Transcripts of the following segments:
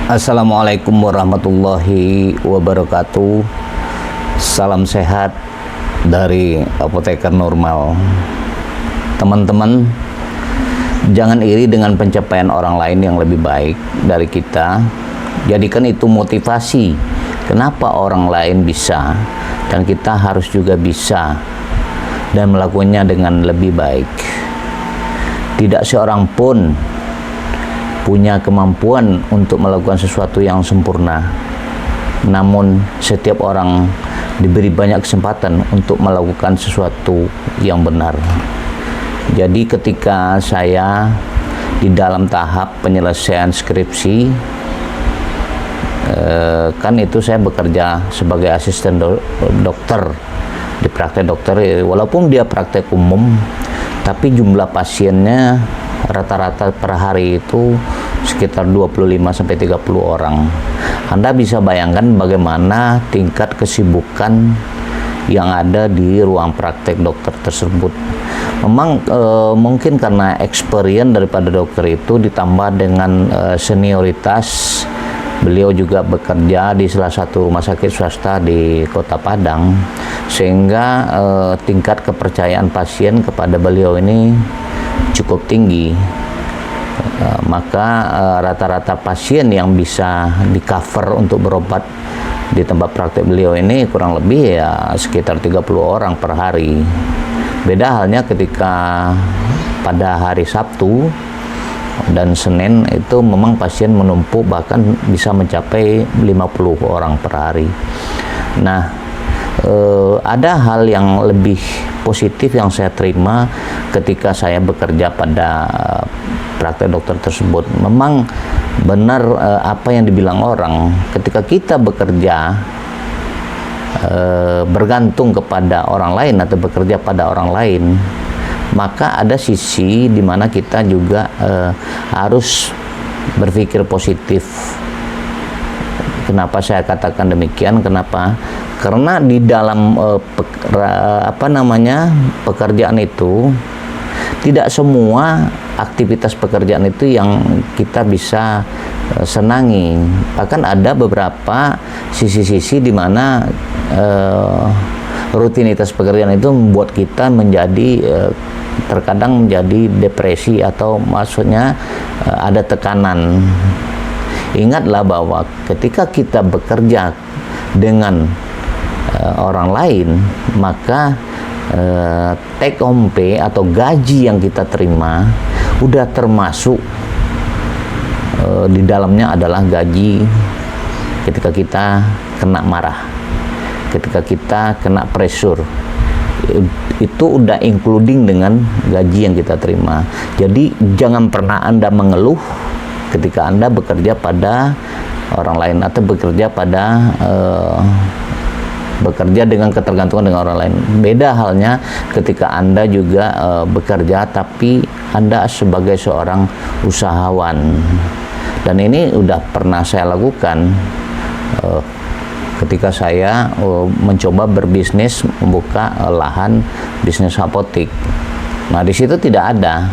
Assalamualaikum warahmatullahi wabarakatuh. Salam sehat dari Apoteker Normal. Teman-teman, jangan iri dengan pencapaian orang lain yang lebih baik dari kita. Jadikan itu motivasi. Kenapa orang lain bisa dan kita harus juga bisa dan melakukannya dengan lebih baik. Tidak seorang pun punya kemampuan untuk melakukan sesuatu yang sempurna. Namun setiap orang diberi banyak kesempatan untuk melakukan sesuatu yang benar. Jadi ketika saya di dalam tahap penyelesaian skripsi, kan itu saya bekerja sebagai asisten dokter di praktek dokter, walaupun dia praktek umum, tapi jumlah pasiennya rata-rata per hari itu sekitar 25-30 orang. Anda bisa bayangkan bagaimana tingkat kesibukan yang ada di ruang praktek dokter tersebut. Memang mungkin karena experience daripada dokter itu ditambah dengan senioritas. Beliau juga bekerja di salah satu rumah sakit swasta di Kota Padang, sehingga tingkat kepercayaan pasien kepada beliau ini cukup tinggi. Maka rata-rata pasien yang bisa di cover untuk berobat di tempat praktek beliau ini kurang lebih ya sekitar 30 orang per hari. Beda halnya ketika pada hari Sabtu dan Senin itu memang pasien menumpuk, bahkan bisa mencapai 50 orang per hari. Nah, ada hal yang lebih positif yang saya terima ketika saya bekerja pada praktek dokter tersebut. Memang benar apa yang dibilang orang, ketika kita bekerja bergantung kepada orang lain atau bekerja pada orang lain, maka ada sisi di mana kita juga harus berpikir positif. Kenapa saya katakan demikian? Kenapa? Karena di dalam pekerjaan itu tidak semua aktivitas pekerjaan itu yang kita bisa senangi. Bahkan ada beberapa sisi-sisi di mana rutinitas pekerjaan itu membuat kita menjadi terkadang menjadi depresi atau maksudnya ada tekanan. Ingatlah bahwa ketika kita bekerja dengan orang lain, maka take home pay atau gaji yang kita terima udah termasuk di dalamnya adalah gaji ketika kita kena marah, ketika kita kena pressure, itu udah including dengan gaji yang kita terima. Jadi jangan pernah Anda mengeluh ketika Anda bekerja pada orang lain atau bekerja dengan ketergantungan dengan orang lain. Beda halnya ketika Anda juga bekerja tapi Anda sebagai seorang usahawan. Dan ini udah pernah saya lakukan ketika saya mencoba berbisnis, membuka lahan bisnis apotik. Nah, di situ tidak ada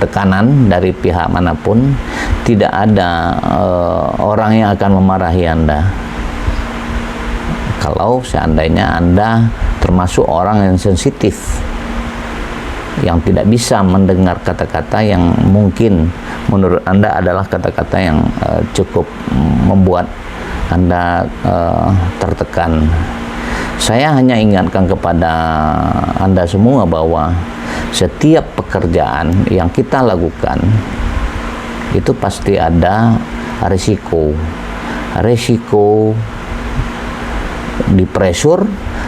tekanan dari pihak manapun, tidak ada orang yang akan memarahi Anda. Kalau seandainya Anda termasuk orang yang sensitif, yang tidak bisa mendengar kata-kata yang mungkin menurut Anda adalah kata-kata yang cukup membuat Anda tertekan. Saya hanya ingatkan kepada Anda semua bahwa setiap pekerjaan yang kita lakukan itu pasti ada risiko di pressure,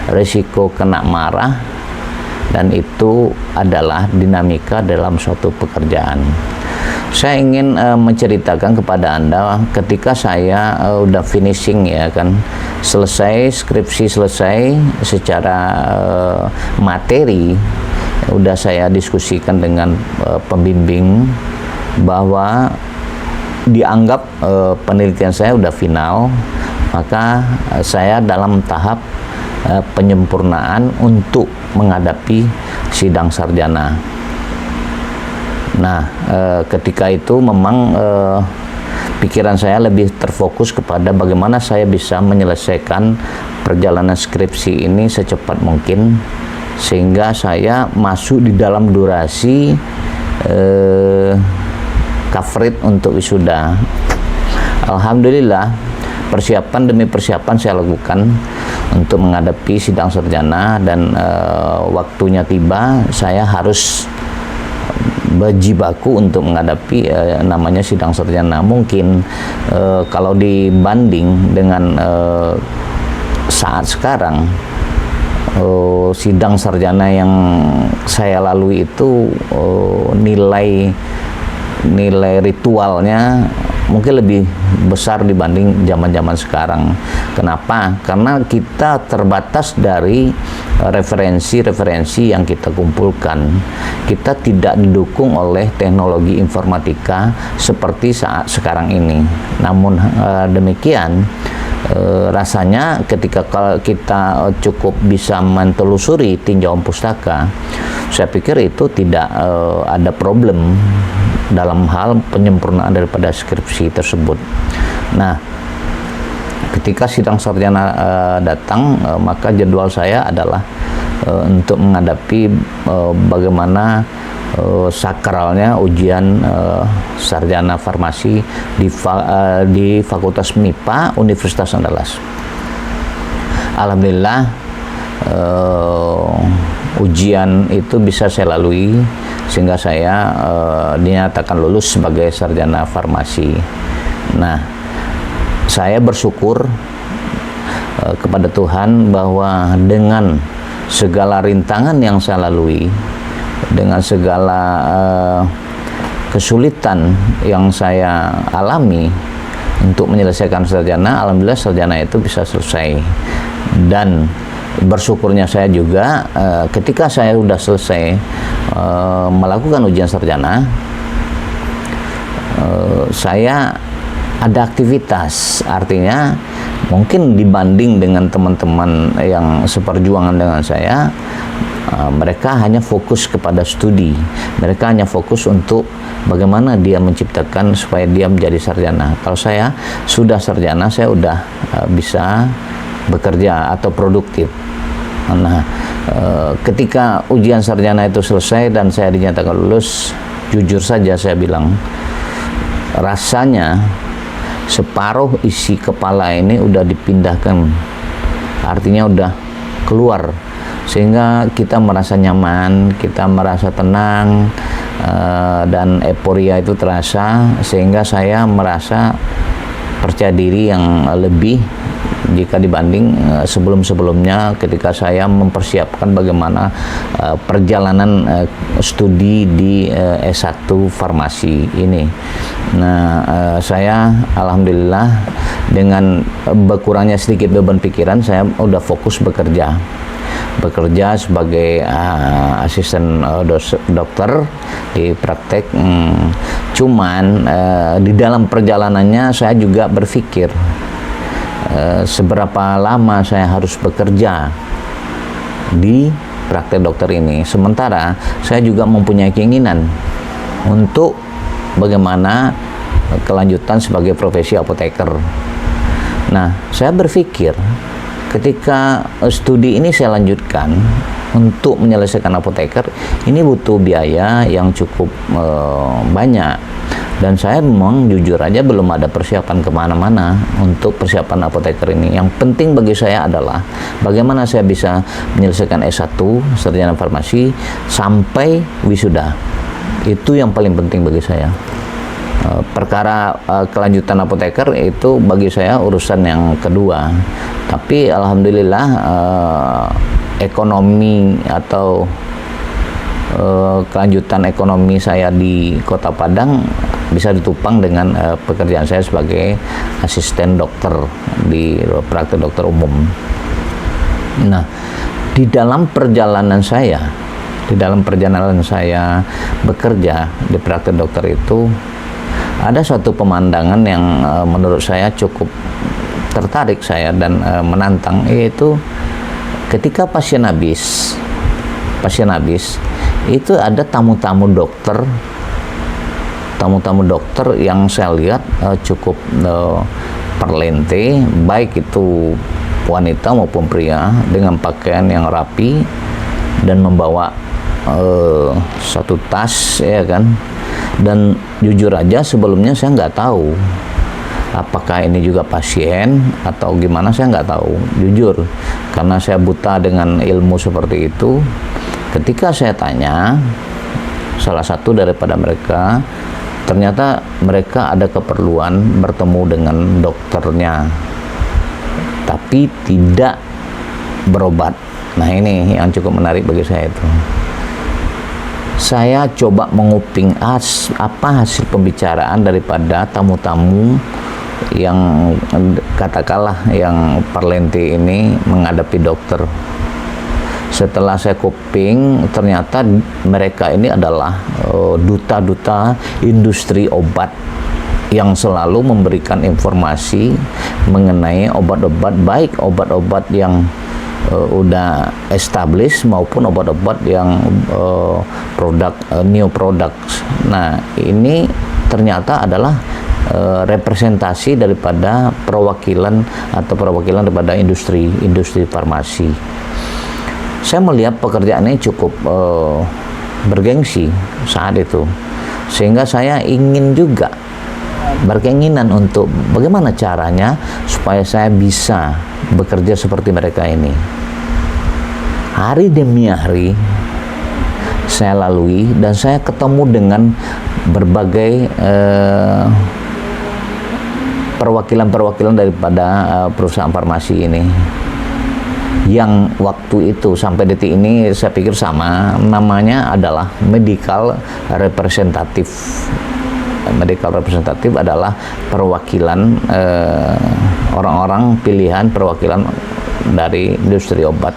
risiko kena marah, dan itu adalah dinamika dalam suatu pekerjaan. Saya ingin menceritakan kepada Anda ketika saya udah finishing, ya kan, selesai skripsi, selesai secara materi, udah saya diskusikan dengan pembimbing bahwa dianggap penelitian saya udah final, maka saya dalam tahap penyempurnaan untuk menghadapi sidang sarjana. Nah, ketika itu memang pikiran saya lebih terfokus kepada bagaimana saya bisa menyelesaikan perjalanan skripsi ini secepat mungkin, sehingga saya masuk di dalam durasi coverage untuk wisuda. Alhamdulillah, persiapan demi persiapan saya lakukan untuk menghadapi sidang sarjana, dan waktunya tiba saya harus berjibaku untuk menghadapi namanya sidang sarjana. Mungkin kalau dibanding dengan saat sekarang, sidang sarjana yang saya lalui itu nilai ritualnya mungkin lebih besar dibanding zaman-zaman sekarang. Kenapa? Karena kita terbatas dari referensi-referensi yang kita kumpulkan. Kita tidak didukung oleh teknologi informatika seperti saat sekarang ini. Namun demikian, rasanya ketika kita cukup bisa mentelusuri tinjauan pustaka, saya pikir itu tidak ada problem dalam hal penyempurnaan daripada skripsi tersebut. Nah, ketika sidang sarjana datang, maka jadwal saya adalah untuk menghadapi bagaimana sakralnya ujian sarjana farmasi di Fakultas MIPA Universitas Andalas. Alhamdulillah, ujian itu bisa saya lalui sehingga saya dinyatakan lulus sebagai sarjana farmasi. Nah, saya bersyukur kepada Tuhan bahwa dengan segala rintangan yang saya lalui, dengan segala kesulitan yang saya alami untuk menyelesaikan sarjana, alhamdulillah sarjana itu bisa selesai. Dan bersyukurnya saya juga ketika saya sudah selesai melakukan ujian sarjana, saya ada aktivitas. Artinya mungkin dibanding dengan teman-teman yang seperjuangan dengan saya, mereka hanya fokus kepada studi, mereka hanya fokus untuk bagaimana dia menciptakan supaya dia menjadi sarjana. Kalau saya sudah sarjana, saya sudah bisa bekerja atau produktif. Nah, ketika ujian sarjana itu selesai dan saya dinyatakan lulus, jujur saja saya bilang, rasanya separuh isi kepala ini udah dipindahkan, artinya udah keluar, sehingga kita merasa nyaman, kita merasa tenang, dan euforia itu terasa, sehingga saya merasa percaya diri yang lebih jika dibanding sebelum-sebelumnya ketika saya mempersiapkan bagaimana perjalanan studi di S1 farmasi ini. Nah, saya alhamdulillah dengan berkurangnya sedikit beban pikiran, saya udah fokus bekerja sebagai asisten dokter di praktek. Cuman di dalam perjalanannya saya juga berpikir seberapa lama saya harus bekerja di praktek dokter ini. Sementara saya juga mempunyai keinginan untuk bagaimana kelanjutan sebagai profesi apoteker. Nah, saya berpikir ketika studi ini saya lanjutkan untuk menyelesaikan apoteker, ini butuh biaya yang cukup banyak. Dan saya memang jujur aja belum ada persiapan kemana-mana untuk persiapan apoteker ini. Yang penting bagi saya adalah bagaimana saya bisa menyelesaikan S1 sarjana farmasi sampai wisuda. Itu yang paling penting bagi saya. Perkara kelanjutan apoteker itu bagi saya urusan yang kedua. Tapi alhamdulillah ekonomi atau kelanjutan ekonomi saya di Kota Padang bisa ditopang dengan pekerjaan saya sebagai asisten dokter di praktek dokter umum. Nah, di dalam perjalanan saya bekerja di praktek dokter itu ada suatu pemandangan yang menurut saya cukup tertarik saya dan menantang, yaitu ketika pasien habis itu ada tamu-tamu dokter tamu-tamu dokter yang saya lihat cukup perlente, baik itu wanita maupun pria, dengan pakaian yang rapi dan membawa satu tas, ya kan. Dan jujur aja sebelumnya saya nggak tahu apakah ini juga pasien atau gimana, saya nggak tahu, jujur, karena saya buta dengan ilmu seperti itu. Ketika saya tanya salah satu daripada mereka, ternyata mereka ada keperluan bertemu dengan dokternya, tapi tidak berobat. Nah, ini yang cukup menarik bagi saya itu. Saya coba menguping apa hasil pembicaraan daripada tamu-tamu yang katakanlah yang perlente ini menghadapi dokter. Setelah saya kuping, ternyata mereka ini adalah duta-duta industri obat yang selalu memberikan informasi mengenai obat-obat, baik obat-obat yang udah established maupun obat-obat yang produk new products. Nah, ini ternyata adalah representasi daripada perwakilan daripada industri farmasi. Saya melihat pekerjaan ini cukup bergengsi saat itu, sehingga saya ingin juga berkeinginan untuk bagaimana caranya supaya saya bisa bekerja seperti mereka ini. Hari demi hari saya lalui dan saya ketemu dengan berbagai perwakilan daripada perusahaan farmasi ini, yang waktu itu sampai detik ini saya pikir sama, namanya adalah medical representative. Medical representative adalah perwakilan orang-orang pilihan perwakilan dari industri obat.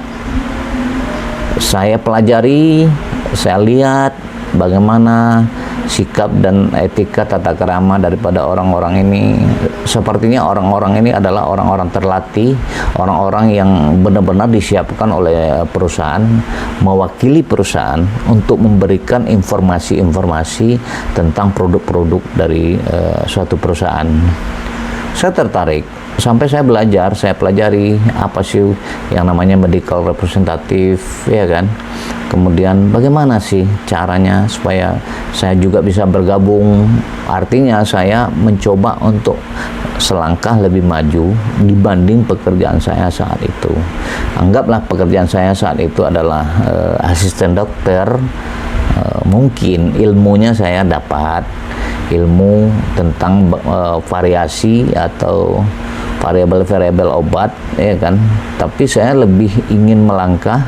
Saya pelajari, saya lihat bagaimana sikap dan etika tata krama daripada orang-orang ini. Sepertinya orang-orang ini adalah orang-orang terlatih, orang-orang yang benar-benar disiapkan oleh perusahaan, mewakili perusahaan untuk memberikan informasi-informasi tentang produk-produk dari suatu perusahaan. Saya tertarik, sampai saya belajar, saya pelajari apa sih yang namanya medical representative, ya kan. Kemudian bagaimana sih caranya supaya saya juga bisa bergabung. Artinya saya mencoba untuk selangkah lebih maju dibanding pekerjaan saya saat itu. Anggaplah pekerjaan saya saat itu adalah asisten dokter. Mungkin ilmunya saya dapat ilmu tentang variasi atau variabel-variabel obat, ya kan. Tapi saya lebih ingin melangkah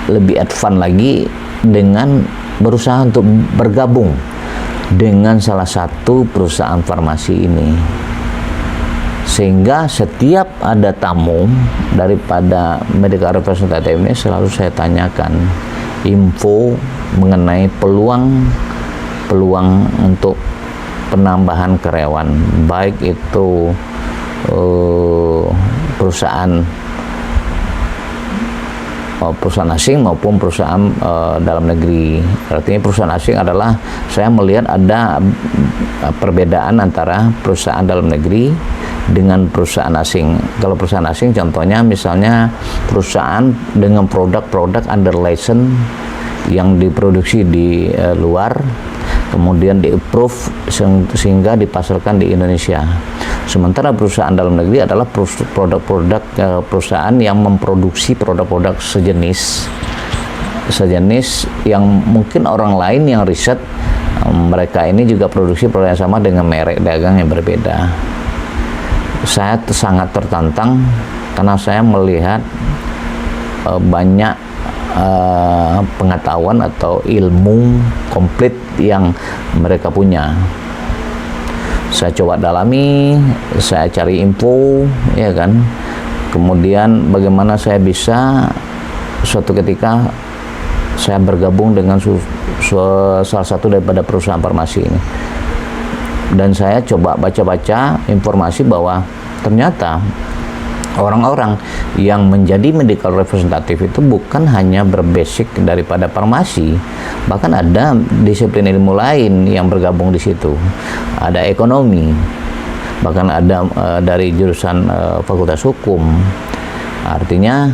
lebih advance lagi dengan berusaha untuk bergabung dengan salah satu perusahaan farmasi ini, sehingga setiap ada tamu daripada medical representative ini selalu saya tanyakan info mengenai peluang untuk penambahan karyawan, baik itu perusahaan asing maupun perusahaan dalam negeri. Artinya perusahaan asing adalah saya melihat ada perbedaan antara perusahaan dalam negeri dengan perusahaan asing. Kalau perusahaan asing contohnya misalnya perusahaan dengan produk-produk under license yang diproduksi di luar, kemudian di-approve sehingga dipasarkan di Indonesia. Sementara perusahaan dalam negeri adalah produk-produk perusahaan yang memproduksi produk-produk sejenis yang mungkin orang lain yang riset mereka ini juga produksi produk yang sama dengan merek dagang yang berbeda. Saya sangat tertantang karena saya melihat banyak pengetahuan atau ilmu komplit yang mereka punya. Saya coba dalami, saya cari info, ya kan. Kemudian bagaimana saya bisa suatu ketika saya bergabung dengan salah satu daripada perusahaan farmasi ini. Dan saya coba baca-baca informasi bahwa ternyata orang-orang yang menjadi medical representative itu bukan hanya berbasic daripada farmasi, bahkan ada disiplin ilmu lain yang bergabung di situ. Ada ekonomi, bahkan ada dari jurusan fakultas hukum. Artinya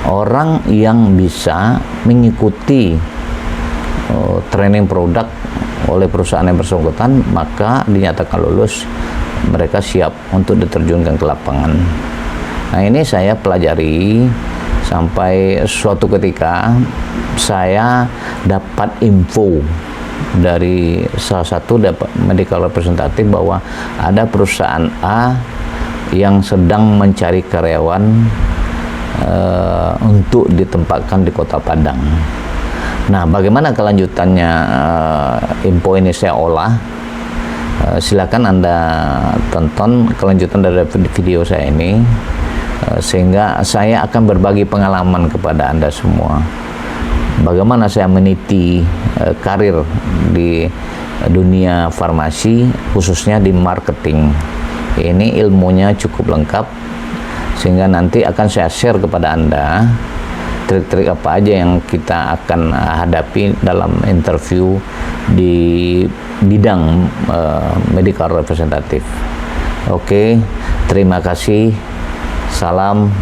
orang yang bisa mengikuti training produk oleh perusahaan yang bersangkutan, maka dinyatakan lulus, mereka siap untuk diterjunkan ke lapangan. Nah, ini saya pelajari sampai suatu ketika saya dapat info dari salah satu medical representative bahwa ada perusahaan A yang sedang mencari karyawan untuk ditempatkan di Kota Padang. Nah, bagaimana kelanjutannya info ini saya olah? Silakan Anda tonton kelanjutan dari video saya ini, sehingga saya akan berbagi pengalaman kepada Anda semua. Bagaimana saya meniti karir di dunia farmasi, khususnya di marketing. Ini ilmunya cukup lengkap, sehingga nanti akan saya share kepada Anda trik-trik apa aja yang kita akan hadapi dalam interview di bidang medical representative. Oke, terima kasih. Salam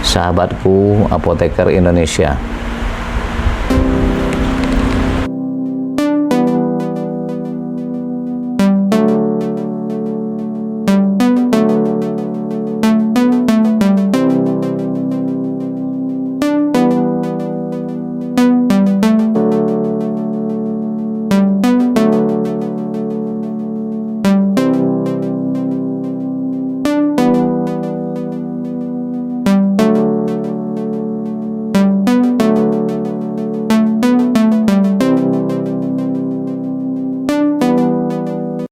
sahabatku apoteker Indonesia.